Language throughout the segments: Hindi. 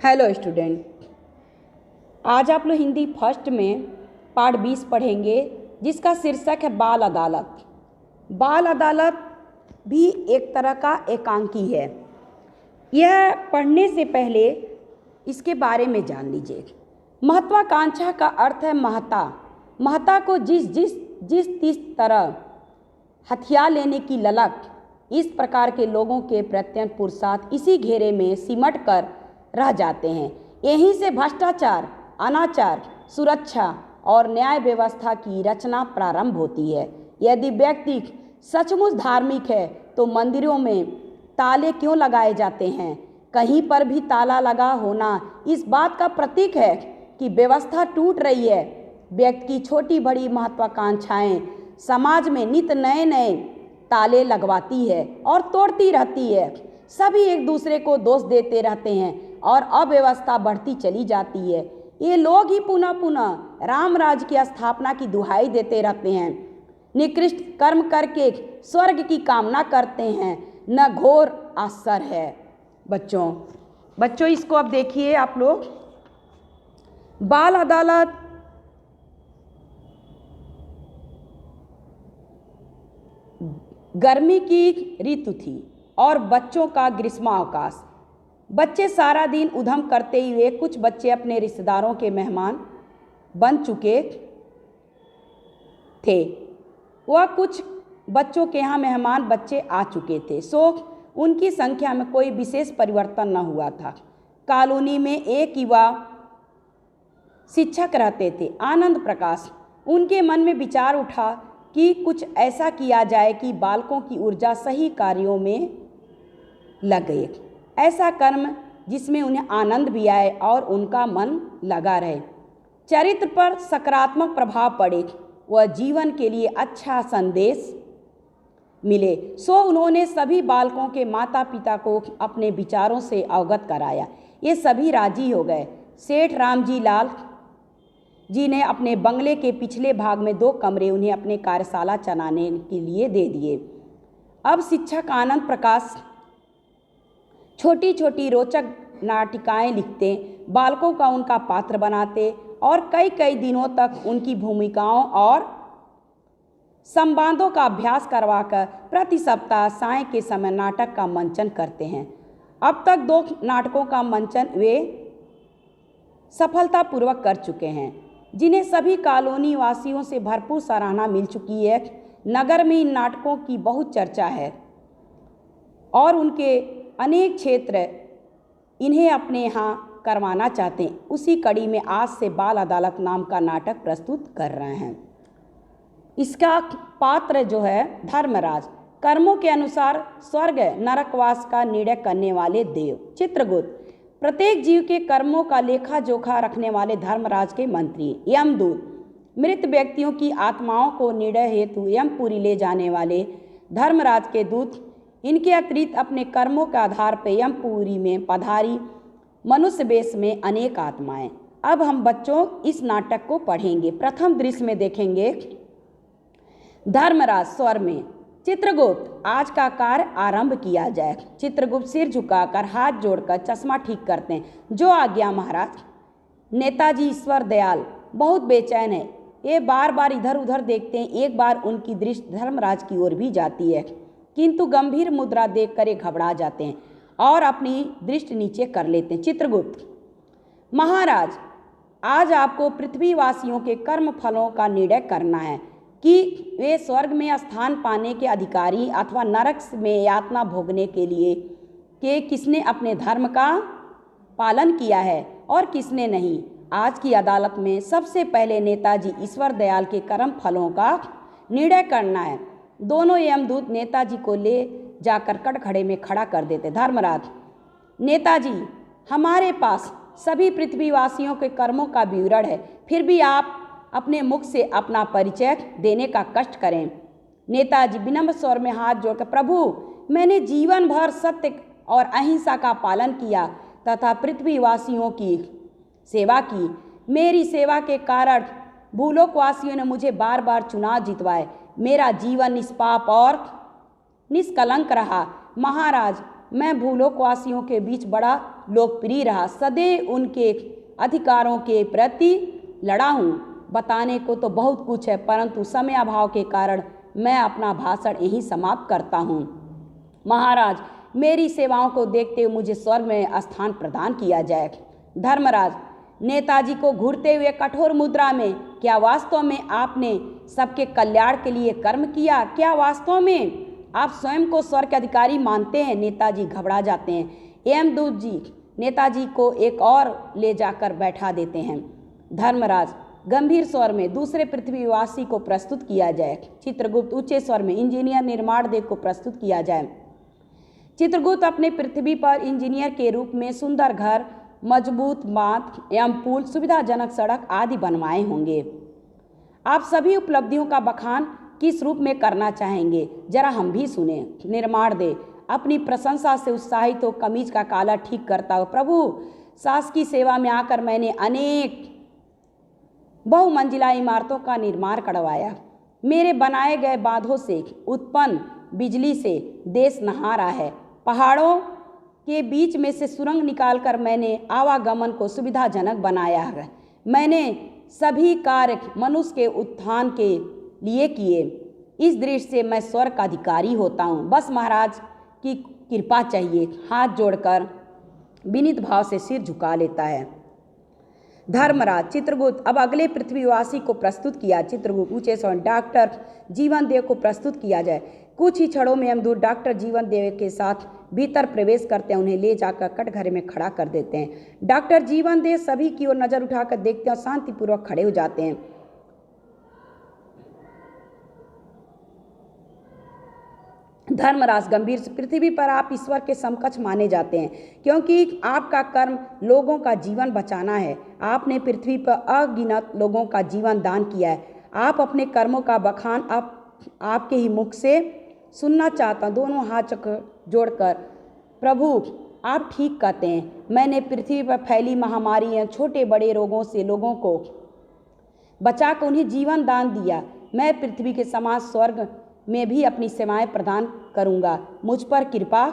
हेलो स्टूडेंट, आज आप लोग हिंदी फर्स्ट में पाठ 20 पढ़ेंगे जिसका शीर्षक है बाल अदालत। बाल अदालत भी एक तरह का एकांकी है। यह पढ़ने से पहले इसके बारे में जान लीजिए। महत्वाकांक्षा का अर्थ है महत्ता। महत्ता को जिस तरह हथियार लेने की ललक, इस प्रकार के लोगों के प्रत्यंत पुरुषार्थ इसी घेरे में सिमट कर रह जाते हैं। यहीं से भ्रष्टाचार, अनाचार, सुरक्षा और न्याय व्यवस्था की रचना प्रारंभ होती है। यदि व्यक्ति सचमुच धार्मिक है तो मंदिरों में ताले क्यों लगाए जाते हैं? कहीं पर भी ताला लगा होना इस बात का प्रतीक है कि व्यवस्था टूट रही है। व्यक्ति की छोटी बड़ी महत्वाकांक्षाएं समाज में नित नए नए ताले लगवाती है और तोड़ती रहती है। सभी एक दूसरे को दोष देते रहते हैं और अव्यवस्था बढ़ती चली जाती है। ये लोग ही पुनः पुनः राम राज्य की स्थापना की दुहाई देते रहते हैं। निकृष्ट कर्म करके स्वर्ग की कामना करते हैं, न घोर आश्चर्य है। बच्चों इसको अब देखिए आप लोग। बाल अदालत गर्मी की ऋतु थी और बच्चों का ग्रीष्मावकाश। बच्चे सारा दिन उधम करते हुए, कुछ बच्चे अपने रिश्तेदारों के मेहमान बन चुके थे। वह कुछ बच्चों के यहाँ मेहमान बच्चे आ चुके थे, सो उनकी संख्या में कोई विशेष परिवर्तन न हुआ था। कॉलोनी में एक युवा शिक्षक रहते थे, आनंद प्रकाश। उनके मन में विचार उठा कि कुछ ऐसा किया जाए कि बालकों की ऊर्जा सही कार्यों में लगे। ऐसा कर्म जिसमें उन्हें आनंद भी आए और उनका मन लगा रहे, चरित्र पर सकारात्मक प्रभाव पड़े, वह जीवन के लिए अच्छा संदेश मिले। सो उन्होंने सभी बालकों के माता पिता को अपने विचारों से अवगत कराया। ये सभी राजी हो गए। सेठ रामजी लाल जी ने अपने बंगले के पिछले भाग में 2 कमरे उन्हें अपने कार्यशाला चलाने के लिए दे दिए। अब शिक्षक आनंद प्रकाश छोटी छोटी रोचक नाटिकाएं लिखते, बालकों का उनका पात्र बनाते और कई कई दिनों तक उनकी भूमिकाओं और संवादों का अभ्यास करवाकर प्रति सप्ताह साय के समय नाटक का मंचन करते हैं। अब तक 2 नाटकों का मंचन वे सफलतापूर्वक कर चुके हैं, जिन्हें सभी कॉलोनी वासियों से भरपूर सराहना मिल चुकी है। नगर में इन नाटकों की बहुत चर्चा है और उनके अनेक क्षेत्र इन्हें अपने यहाँ करवाना चाहते हैं। उसी कड़ी में आज से बाल अदालत नाम का नाटक प्रस्तुत कर रहे हैं। इसका पात्र जो है धर्मराज, कर्मों के अनुसार स्वर्ग नरकवास का निर्णय करने वाले देव। चित्रगुप्त, प्रत्येक जीव के कर्मों का लेखा जोखा रखने वाले धर्मराज के मंत्री। यमदूत, मृत व्यक्तियों की आत्माओं को निर्णय हेतु यमपुरी ले जाने वाले धर्मराज के दूत। इनके अतिरिक्त अपने कर्मों के आधार पर यमपुरी में पधारी मनुष्य वेश में अनेक आत्माएं। अब हम बच्चों इस नाटक को पढ़ेंगे। प्रथम दृश्य में देखेंगे धर्मराज स्वर में। चित्रगुप्त, आज का कार्य आरंभ किया जाए। चित्रगुप्त सिर झुकाकर हाथ जोड़कर चश्मा ठीक करते हैं। जो आज्ञा महाराज। नेताजी ईश्वर दयाल बहुत बेचैन है। ये बार बार इधर उधर देखते हैं। एक बार उनकी दृष्टि धर्मराज की ओर भी जाती है, किंतु गंभीर मुद्रा देखकर ये घबरा जाते हैं और अपनी दृष्टि नीचे कर लेते हैं। चित्रगुप्त, महाराज, आज आपको पृथ्वीवासियों के कर्म फलों का निर्णय करना है कि वे स्वर्ग में स्थान पाने के अधिकारी अथवा नरक में यातना भोगने के लिए कि किसने अपने धर्म का पालन किया है और किसने नहीं। आज की अदालत में सबसे पहले नेताजी ईश्वर दयाल के कर्म फलों का निर्णय करना है। दोनों यमदूत नेताजी को ले जाकर कटघरे में खड़ा कर देते। धर्मराज, नेताजी, हमारे पास सभी पृथ्वीवासियों के कर्मों का विवरण है, फिर भी आप अपने मुख से अपना परिचय देने का कष्ट करें। नेताजी विनम्र स्वर में हाथ जोड़कर, प्रभु, मैंने जीवन भर सत्य और अहिंसा का पालन किया तथा पृथ्वीवासियों की सेवा की। मेरी सेवा के कारण भूलोकवासियों ने मुझे बार बार चुनाव जितवाए। मेरा जीवन निष्पाप और निष्कलंक रहा। महाराज, मैं भूलोकवासियों के बीच बड़ा लोकप्रिय रहा, सदैव उनके अधिकारों के प्रति लड़ा हूँ। बताने को तो बहुत कुछ है, परंतु समय अभाव के कारण मैं अपना भाषण यहीं समाप्त करता हूँ। महाराज, मेरी सेवाओं को देखते हुए मुझे स्वर्ग में स्थान प्रदान किया जाए। धर्मराज, नेताजी को घूरते हुए कठोर मुद्रा में, क्या वास्तव में आपने सबके कल्याण के लिए कर्म किया? क्या वास्तव में आप स्वयं को स्वर्ग के अधिकारी मानते हैं? नेताजी घबरा जाते हैं। यमदूत जी नेताजी को एक और ले जाकर बैठा देते हैं। धर्मराज, गंभीर स्वर में दूसरे पृथ्वीवासी को प्रस्तुत किया जाए। चित्रगुप्त ऊंचे स्वर में इंजीनियर निर्माण देव को प्रस्तुत किया जाए। चित्रगुप्त अपने पृथ्वी पर इंजीनियर के रूप में सुंदर घर, मजबूत बांध एवं पुल, सुविधाजनक सड़क आदि बनवाए होंगे। आप सभी उपलब्धियों का बखान किस रूप में करना चाहेंगे, जरा हम भी सुने। निर्माण दे अपनी प्रशंसा से उत्साहित हो कमीज का काला ठीक करता हो, प्रभु सास की सेवा में आकर मैंने अनेक बहुमंजिला इमारतों का निर्माण करवाया। मेरे बनाए गए बांधों से उत्पन्न बिजली से देश नहा रहा है। पहाड़ों के बीच में से सुरंग निकालकर मैंने आवागमन को सुविधाजनक बनाया है। मैंने सभी कार्य मनुष्य के उत्थान के लिए किए। इस दृष्टि से मैं स्वर्ग का अधिकारी होता हूँ। बस महाराज की कृपा चाहिए। हाथ जोड़कर विनीत भाव से सिर झुका लेता है। धर्मराज, चित्रगुप्त अब अगले पृथ्वीवासी को प्रस्तुत किया। चित्रगुप्त ऊंचे स्वर, डॉक्टर जीवन देव को प्रस्तुत किया जाए। कुछ ही क्षणों में यमदूत डॉक्टर जीवन देव के साथ भीतर प्रवेश करते हैं, उन्हें ले जाकर कटघरे में खड़ा कर देते हैं। डॉक्टर जीवन देव सभी की ओर नजर उठाकर देखते हैं और शांतिपूर्वक खड़े हो जाते हैं। धर्मराज गंभीर, पृथ्वी पर आप ईश्वर के समकक्ष माने जाते हैं, क्योंकि आपका कर्म लोगों का जीवन बचाना है। आपने पृथ्वी पर अगिनत लोगों का जीवन दान किया है। आप अपने कर्मों का बखान आपके ही मुख से सुनना चाहता हूँ। दोनों हाथ जोड़कर, प्रभु आप ठीक कहते हैं। मैंने पृथ्वी पर फैली महामारियाँ, छोटे बड़े रोगों से लोगों को बचाकर उन्हें जीवन दान दिया। मैं पृथ्वी के समान स्वर्ग में भी अपनी सेवाएं प्रदान करूंगा। मुझ पर कृपा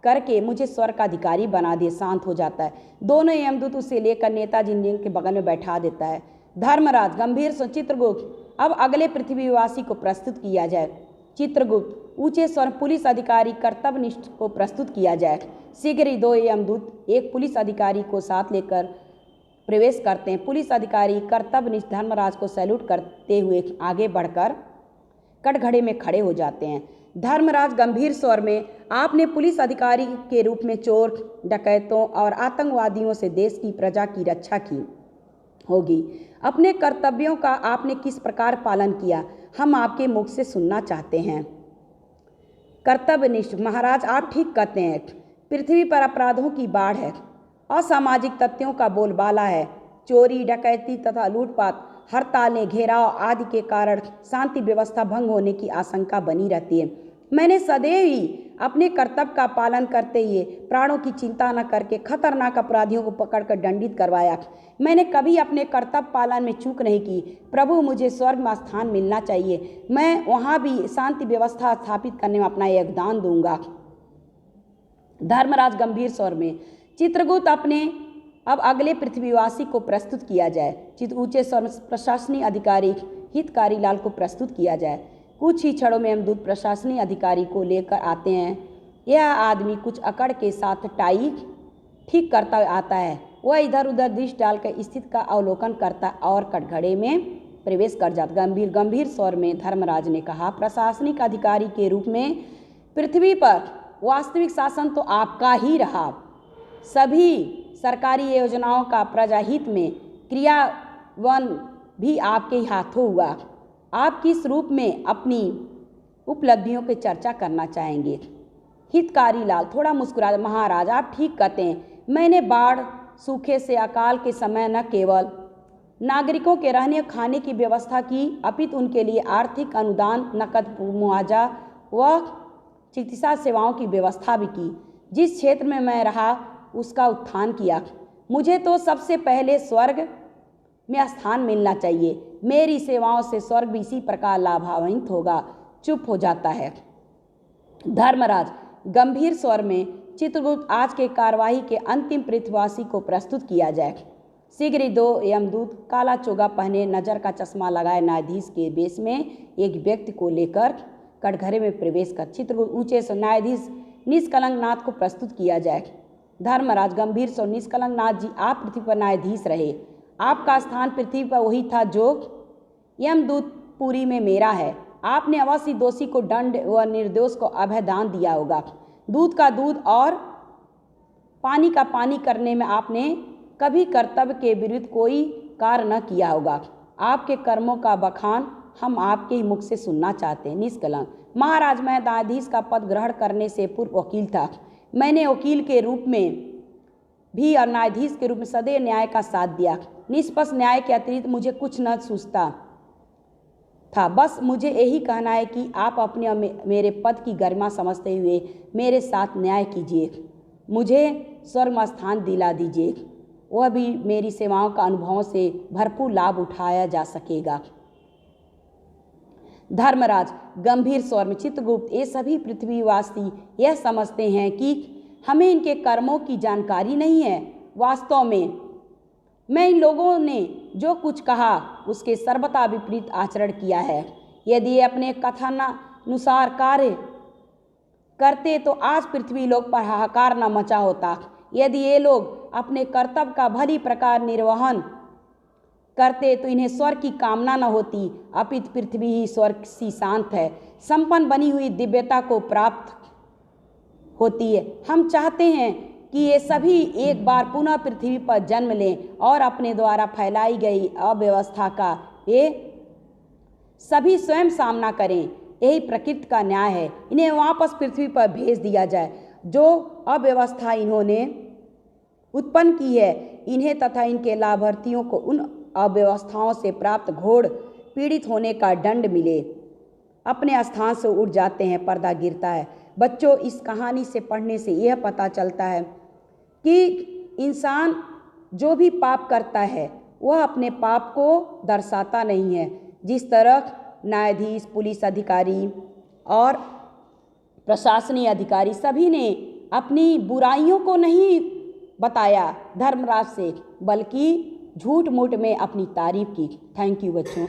करके मुझे स्वर्ग का अधिकारी बना दे। शांत हो जाता है। दोनों यमदूत उसे लेकर नेताजी जी के बगल में बैठा देता है। धर्मराज गंभीर से, चित्रगुप्त अब अगले पृथ्वीवासी को प्रस्तुत किया जाए। चित्रगुप्त ऊंचे स्वर, पुलिस अधिकारी कर्तव्यनिष्ठ को प्रस्तुत किया जाए। शीघ्र ही दो यमदूत एक पुलिस अधिकारी को साथ लेकर प्रवेश करते हैं। पुलिस अधिकारी कर्तव्यनिष्ठ धर्मराज को सैल्यूट करते हुए आगे बढ़कर कटघरे में खड़े हो जाते हैं। धर्मराज गंभीर स्वर में, आपने पुलिस अधिकारी के रूप में चोर, डकैतों और आतंकवादियों से देश की प्रजा की रक्षा की होगी। अपने कर्तव्यों का आपने किस प्रकार पालन किया, हम आपके मुख से सुनना चाहते हैं। कर्तव्यनिष्ठ, महाराज आप ठीक कहते हैं। पृथ्वी पर अपराधों की बाढ़ है, असामाजिक तथ्यों का बोलबाला है। चोरी, डकैती तथा लूटपाट, हड़तालें, घेराव आदि के कारण शांति व्यवस्था भंग होने की आशंका बनी रहती है। मैंने सदैव ही अपने कर्तव्य का पालन करते हुए प्राणों की चिंता न करके खतरनाक अपराधियों को पकड़कर दंडित करवाया। मैंने कभी अपने कर्तव्य पालन में चूक नहीं की। प्रभु मुझे स्वर्ग में स्थान मिलना चाहिए। मैं वहाँ भी शांति व्यवस्था स्थापित करने में अपना योगदान दूंगा। धर्मराज गंभीर स्वर में, चित्रगुप्त अपने अब अगले पृथ्वीवासी को प्रस्तुत किया जाए। ऊंचे स्वर, प्रशासनिक अधिकारी हितकारी लाल को प्रस्तुत किया जाए। कुछ ही क्षणों में यमदूत प्रशासनिक अधिकारी को लेकर आते हैं। यह आदमी कुछ अकड़ के साथ टाई ठीक करता आता है। वह इधर उधर दृष्टि डालकर स्थिति का अवलोकन करता और कटघरे में प्रवेश कर जाता। गंभीर स्वर में धर्मराज ने कहा, प्रशासनिक अधिकारी के रूप में पृथ्वी पर वास्तविक शासन तो आपका ही रहा। सभी सरकारी योजनाओं का प्रजाहित में क्रियान्वयन भी आपके हाथों हुआ। आप किस रूप में अपनी उपलब्धियों की चर्चा करना चाहेंगे? हितकारी लाल थोड़ा मुस्कुरा, महाराज आप ठीक कहते हैं। मैंने बाढ़, सूखे से अकाल के समय न केवल नागरिकों के रहने और खाने की व्यवस्था की, अपितु उनके लिए आर्थिक अनुदान, नकद मुआवजा व चिकित्सा सेवाओं की व्यवस्था भी की। जिस क्षेत्र में मैं रहा उसका उत्थान किया। मुझे तो सबसे पहले स्वर्ग में स्थान मिलना चाहिए। मेरी सेवाओं से स्वर्ग भी इसी प्रकार लाभान्वित होगा। चुप हो जाता है। धर्मराज गंभीर स्वर में, चित्रगुप्त आज के कार्यवाही के अंतिम पृथ्वीवासी को प्रस्तुत किया जाए। शीघ्र ही 2 यमदूत काला चोगा पहने नजर का चश्मा लगाए न्यायाधीश के वेश में एक व्यक्ति को लेकर कटघरे में प्रवेश कर चित्रगुप्त ऊंचे से न्यायाधीश निष्कलंक नाथ को प्रस्तुत किया जाए। धर्मराज गंभीर से निष्कलंक नाथ जी, आप पृथ्वी पर न्यायाधीश रहे। आपका स्थान पृथ्वी पर वही था जो यमदूत पुरी में मेरा है। आपने अवश्य दोषी को दंड व निर्दोष को अभयदान दिया होगा। दूध का दूध और पानी का पानी करने में आपने कभी कर्तव्य के विरुद्ध कोई कार्य न किया होगा। आपके कर्मों का बखान हम आपके ही मुख से सुनना चाहते हैं। निष्कलंक महाराज, मैं न्यायाधीश का पद ग्रहण करने से पूर्व वकील था। मैंने वकील के रूप में भी और न्यायाधीश के रूप में सदैव न्याय का साथ दिया। निष्पक्ष न्याय के अतिरिक्त मुझे कुछ न सूझता था। बस मुझे यही कहना है कि आप अपने मेरे पद की गरिमा समझते हुए मेरे साथ न्याय कीजिए, मुझे स्वर्ग में स्थान दिला दीजिए, वह भी मेरी सेवाओं का अनुभवों से भरपूर लाभ उठाया जा सकेगा। धर्मराज गंभीर स्वर में, चित्रगुप्त, ये सभी पृथ्वीवासी यह समझते हैं कि हमें इनके कर्मों की जानकारी नहीं है। वास्तव में मैं इन लोगों ने जो कुछ कहा उसके सर्वथा विपरीत आचरण किया है। यदि ये अपने कथनानुसार कार्य करते तो आज पृथ्वी लोक पर हाहाकार न मचा होता। यदि ये लोग अपने कर्तव्य का भली प्रकार निर्वहन करते तो इन्हें स्वर्ग की कामना न होती, अपितु पृथ्वी ही स्वर्ग सी शांत है, संपन्न बनी हुई दिव्यता को प्राप्त होती है। हम चाहते हैं कि ये सभी एक बार पुनः पृथ्वी पर जन्म लें और अपने द्वारा फैलाई गई अव्यवस्था का ये सभी स्वयं सामना करें। यही प्रकृति का न्याय है। इन्हें वापस पृथ्वी पर भेज दिया जाए। जो अव्यवस्था इन्होंने उत्पन्न की है, इन्हें तथा इनके लाभार्थियों को उन अव्यवस्थाओं से प्राप्त घोर पीड़ित होने का दंड मिले। अपने स्थान से उठ जाते हैं, पर्दा गिरता है। बच्चों, इस कहानी से पढ़ने से यह पता चलता है कि इंसान जो भी पाप करता है वह अपने पाप को दर्शाता नहीं है। जिस तरह न्यायाधीश, पुलिस अधिकारी और प्रशासनिक अधिकारी सभी ने अपनी बुराइयों को नहीं बताया धर्मराज से, बल्कि झूठ मूठ में अपनी तारीफ की। थैंक यू बच्चों।